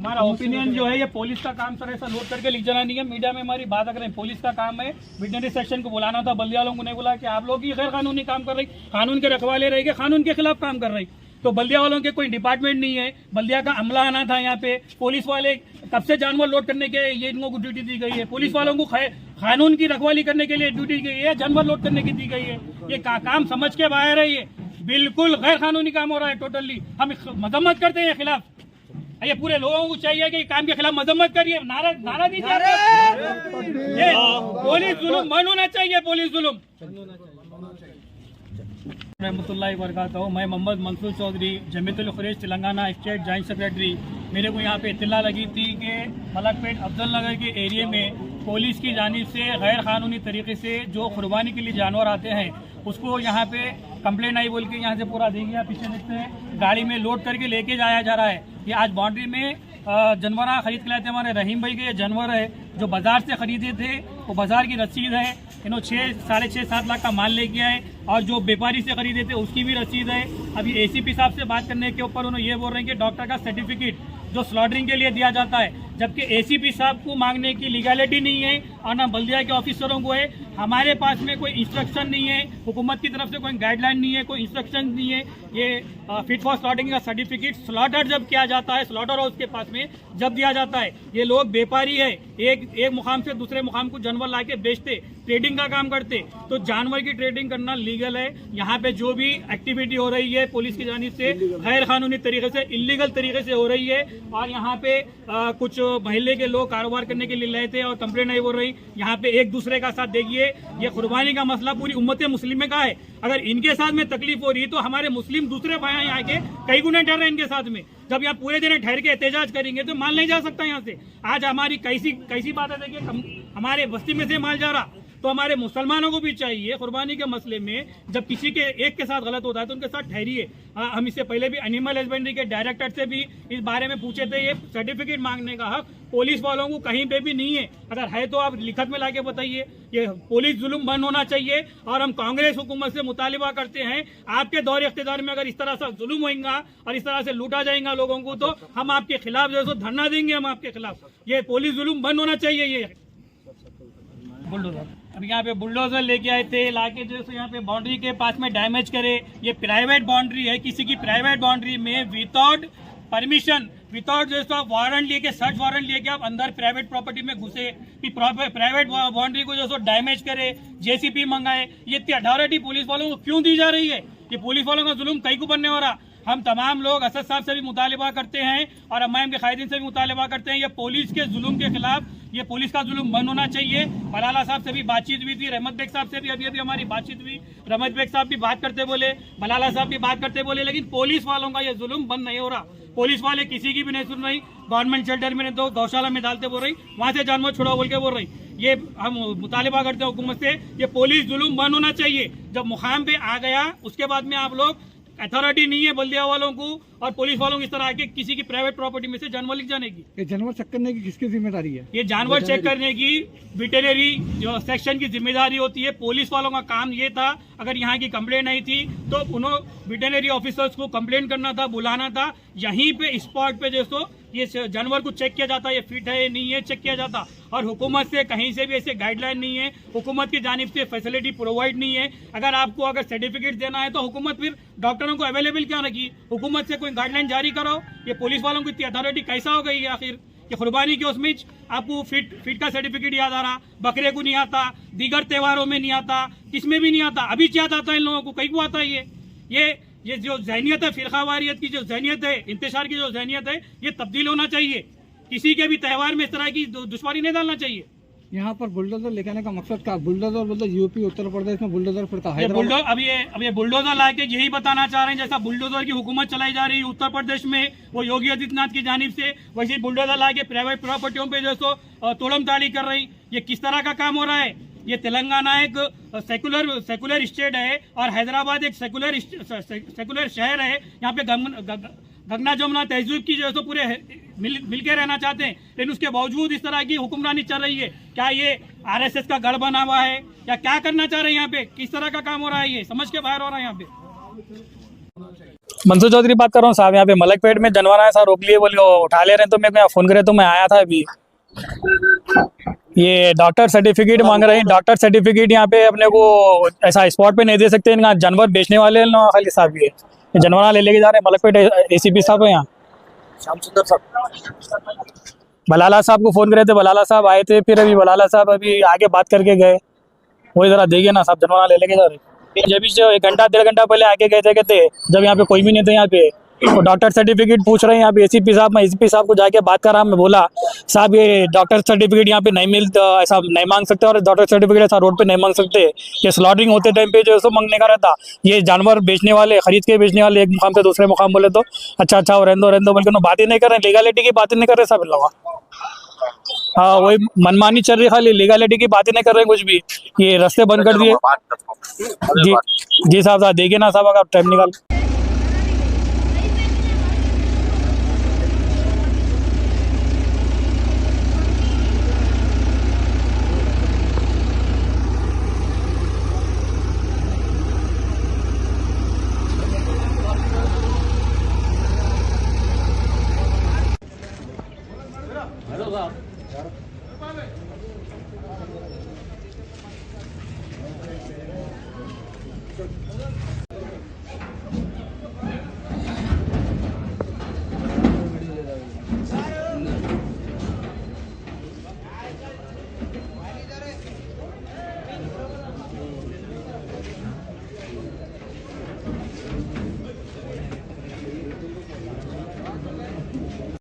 हमारा ओपिनियन जो है ये पुलिस का काम सर ऐसा नोट करके लिख जाना नहीं है। मीडिया में हमारी बात अगर पुलिस का काम है, वेटनरी सेक्शन को बुलाना था, बल्दिया वालों को नहीं बुला कि आप लोग ही गैर कानूनी काम कर रही, कानून के रखवाले रहेंगे, कानून के खिलाफ काम कर रही। तो बल्दिया वालों के कोई डिपार्टमेंट नहीं है, बल्दिया का अमला आना था यहाँ पे। पुलिस वाले कब से जानवर लोड करने के ये इनको ड्यूटी दी गई है। पुलिस वालों को कानून की रखवाली करने के लिए ड्यूटी दी गई है, जानवर लोड करने की दी गई है। ये काम समझ के बाहर है, ये बिल्कुल गैर कानूनी काम हो रहा है। टोटली हम मजम्मत करते हैं खिलाफ। ये पूरे लोगों को चाहिए कि काम के खिलाफ मजम्मत करिए, नारा दीजिए। ये पुलिस जुल्म बंद होना चाहिए, पुलिस जुल्म। रहमतुल्लाहि व बरकातहू। मैं Mohammed Mansoor Chaudhary, Jamiatul Quraish Telangana state joint secretary. मेरे को यहाँ पे इत्तला लगी थी कि मलकपेट अफजल नगर के एरिया में पुलिस की जानिब से गैर कानूनी तरीके से जो कुर्बानी के लिए जानवर आते हैं उसको यहाँ पे कंप्लेंट आई बोल के यहाँ से पूरा देख गया। पीछे देखते हैं गाड़ी में लोड करके लेके जाया जा रहा है। ये आज बाउंड्री में जानवर खरीद के लाए थे हमारे रहीम भाई के। ये जानवर है जो बाजार से खरीदे थे, वो बाजार की रसीद है। इन्होंने 6.5-7 लाख का माल लेके आए और जो व्यापारी से खरीदे थे उसकी भी रसीद है। अभी एसीपी साहब से बात करने के ऊपर उन्होंने ये बोल रहे हैं कि डॉक्टर का सर्टिफिकेट जो स्लॉटरिंग के लिए दिया जाता है, जबकि एसीपी साहब को मांगने की लीगैलिटी नहीं है और ना बल्दिया के ऑफिसरों को है। हमारे पास में कोई इंस्ट्रक्शन नहीं है, हुकूमत की तरफ से कोई गाइडलाइन नहीं है, कोई इंस्ट्रक्शन नहीं है। ये फिट फॉर स्लॉटरिंग का सर्टिफिकेट स्लॉटर जब किया जाता है, स्लॉटर हाउस के पास में जब दिया जाता है। ये लोग व्यापारी है, एक मुकाम से दूसरे मुकाम को जानवर ला के बेचते, ट्रेडिंग का काम करते। तो जानवर की ट्रेडिंग करना लीगल है। यहाँ पे जो भी एक्टिविटी हो रही है पुलिस की जानिब से गैर कानूनी तरीके से, इलीगल तरीके से हो रही है। और यहाँ पे कुछ महल्ले के लोग कारोबार करने के लिए लाए थे और कंप्लेंट नहीं बोल रही। यहाँ पे एक दूसरे का साथ देखिए, ये कुर्बानी का मसला पूरी उम्मत मुस्लिम का है। अगर इनके साथ में तकलीफ हो रही है तो हमारे मुस्लिम दूसरे भाई यहाँ के कई गुना डर रहे हैं इनके साथ में। जब यहाँ पूरे दिन ठहर के एहतजाज करेंगे तो माल नहीं जा सकता यहाँ से। आज हमारी कैसी बात है, देखिए हमारे बस्ती में से माल जा रहा। तो हमारे मुसलमानों को भी चाहिए कुर्बानी के मसले में जब किसी के एक के साथ गलत होता है तो उनके साथ ठहरिए। हम इससे पहले भी एनिमल हस्बेंड्री के डायरेक्टर से भी इस बारे में पूछे थे। ये सर्टिफिकेट मांगने का हक पुलिस वालों को कहीं पे भी नहीं है। अगर है तो आप लिखत में लाके बताइए। ये पुलिस जुल्म बंद होना चाहिए। और हम कांग्रेस हुकूमत से मुतालिबा करते हैं, आपके दौर इख्तियार में अगर इस तरह से जुल्म होगा और इस तरह से लूटा जाएगा लोगों को तो हम आपके खिलाफ जो है धरना देंगे। हम आपके खिलाफ, ये पुलिस जुल्म बंद होना चाहिए। ये बुलडोजर अब यहाँ पे बुलडोजर लेके आए थे, लाके जो है यहाँ पे बाउंड्री के पास में डैमेज करे। ये प्राइवेट बाउंड्री है, किसी की प्राइवेट बाउंड्री में विदाउट परमिशन, विदाउट जो है वारंट लेके, सर्च वारंट लेके आप अंदर प्राइवेट प्रॉपर्टी में घुसे, प्राइवेट बाउंड्री को जो है डैमेज करे, जेसीपी मंगाए। ये अथॉरिटी पुलिस वालों को क्यों दी जा रही है? ये पुलिस वालों का जुल्म कहीं को बनने हो रहा। हम तमाम लोग असद साहब से भी मुतालिबा करते हैं और अम्माम के कायदीन से भी मुतालिबा करते हैं। ये पुलिस के जुल्म के खिलाफ, ये पुलिस का जुल्म बंद होना चाहिए। बलाला साहब से भी बातचीत हुई थी, रहमत बेग साहब से भी अभी हमारी बातचीत हुई। रहमत बेग साहब भी बात करते बोले, बलाला साहब भी बात करते बोले, लेकिन पुलिस वालों का ये जुल्म बंद नहीं हो रहा। पुलिस वाले किसी की भी नहीं सुन रही। गवर्नमेंट शेल्टर में तो गौशाला में डालते बोल रही, वहां से जानवर छुड़ाओ बोल के बोल रही। ये हम मुतालिबा करते हैं हुकूमत से, ये पुलिस जुल्म बंद होना चाहिए। जब मुकाम पे आ गया उसके बाद में आप लोग, अथॉरिटी नहीं है बल्दिया वालों को और पुलिस वालों की इस तरह आके किसी की प्राइवेट प्रॉपर्टी में से जानवर लिख जाने की। ये जानवर चेक करने की किसकी जिम्मेदारी है? ये जानवर चेक करने की वेटरनरी जो सेक्शन की जिम्मेदारी होती है। पुलिस वालों का काम ये था, अगर यहाँ की कंप्लेंट आई थी तो उन्होंने वेटरनरी ऑफिसर्स को कंप्लेंट करना था, बुलाना था। यहीं पे स्पॉट पे जो ये जानवर को चेक किया जाता, ये फिट है नहीं है चेक किया जाता। और हुकूमत से कहीं से भी ऐसे गाइडलाइन नहीं है, हुकूमत की जानिब से फैसिलिटी प्रोवाइड नहीं है। अगर सर्टिफिकेट देना है तो हुकूमत फिर डॉक्टरों को अवेलेबल क्यों रखी? हुकूमत से कोई गाइडलाइन जारी करो। ये पुलिस वालों की इतनी अथॉरिटी कैसा हो गई है आखिर? कि कुर्बानी के उसमें आपको फिट का सर्टिफिकेट याद आ रहा, बकरे को नहीं आता, दीगर त्योहारों में नहीं आता, किसमें भी नहीं आता। अभी क्या आता है इन लोगों को? कहीं को आता है? ये जो जहनियत है, फिरकावारियत की जो जहनियत है, इंतशार की जो जहनियत है, ये तब्दील होना चाहिए। किसी के भी त्यौहार में इस तरह की दुश्वारी नहीं डालना चाहिए। यहाँ पर बुलडोजर लेके आने का मकसद क्या? बुलडोजर बोलते यूपी उत्तर प्रदेश में बुलडोजर फिरता है। अब ये बुलडोजर लाके यही बताना चाह रहे हैं, जैसा बुलडोजर की हुकूमत चलाई जा रही है उत्तर प्रदेश में वो योगी आदित्यनाथ की जानिब से, वैसे बुलडोजर लाके प्राइवेट प्रॉपर्टियों पे जो तोड़म ताड़ी कर रही। ये किस तरह का काम हो रहा है? ये तेलंगाना एक सेकुलर स्टेट है और हैदराबाद एक सेकुलर शहर है। यहाँ पे गंगा जमुना तहजीब की जो है पूरे मिलके रहना चाहते हैं, लेकिन उसके बावजूद इस तरह की हुक्मरानी चल रही है। क्या ये आरएसएस का गढ़ बना हुआ है या क्या करना चाह रहे हैं? यहाँ पे किस तरह का काम हो रहा है? ये समझ के बाहर हो रहा है यहाँ पे। मंसूर चौधरी बात कर रहा हूँ साहब। यहाँ पे मलकपेट में जानवर आए साहब, रोक लिए, बोले वो उठा ले रहे हैं, तो मेरे को यहाँ फ़ोन करे तो मैं आया था अभी। ये डॉक्टर सर्टिफिकेट मांग रहे हैं, डॉक्टर सर्टिफिकेट यहाँ पे अपने को ऐसा स्पॉट पे नहीं दे सकते, इनका जानवर बेचने वाले हैं ना खाली साहब। ये जानवर ले लेके जा रहे हैं मलकपेट ACP साहब है यहाँ। श्याम सुंदर साहब बलाला साहब को फ़ोन करे थे, बलाला साहब आए थे, फिर अभी बलाला साहब अभी आगे बात करके गए। वही ज़रा देखिए ना साहब, जानवर ले लेके जा रहे हैं। जब जो 1 घंटा 1.5 घंटा पहले आके गए थे, कहते जब यहाँ पे कोई भी नहीं था यहाँ पे, तो डॉक्टर सर्टिफिकेट पूछ रहे हैं यहाँ पे ACP साहब। मैं ACP साहब को जाके बात कर रहा, मैं बोला साहब ये डॉक्टर सर्टिफिकेट यहाँ पे नहीं मिलता, ऐसा नहीं मांग सकते, और डॉक्टर सर्टिफिकेट ऐसा रोड पे नहीं मांग सकते। ये स्लॉटरिंग होते टाइम पे जो है मांगने का रहता, ये जानवर बेचने वाले, खरीद के बेचने वाले, एक मुकाम से दूसरे मुकाम बोले तो अच्छा और रहने दो, बल्कि बात ही नहीं कर रहे, लीगलिटी की बात ही नहीं कर रहे सब लोग। हाँ वही मनमानी चल रही, खाली लीगलिटी की बात ही नहीं कर रहे कुछ भी। ये रास्ते बंद कर दिए। जी साहब देखिए ना साहब, अगर टाइम निकाल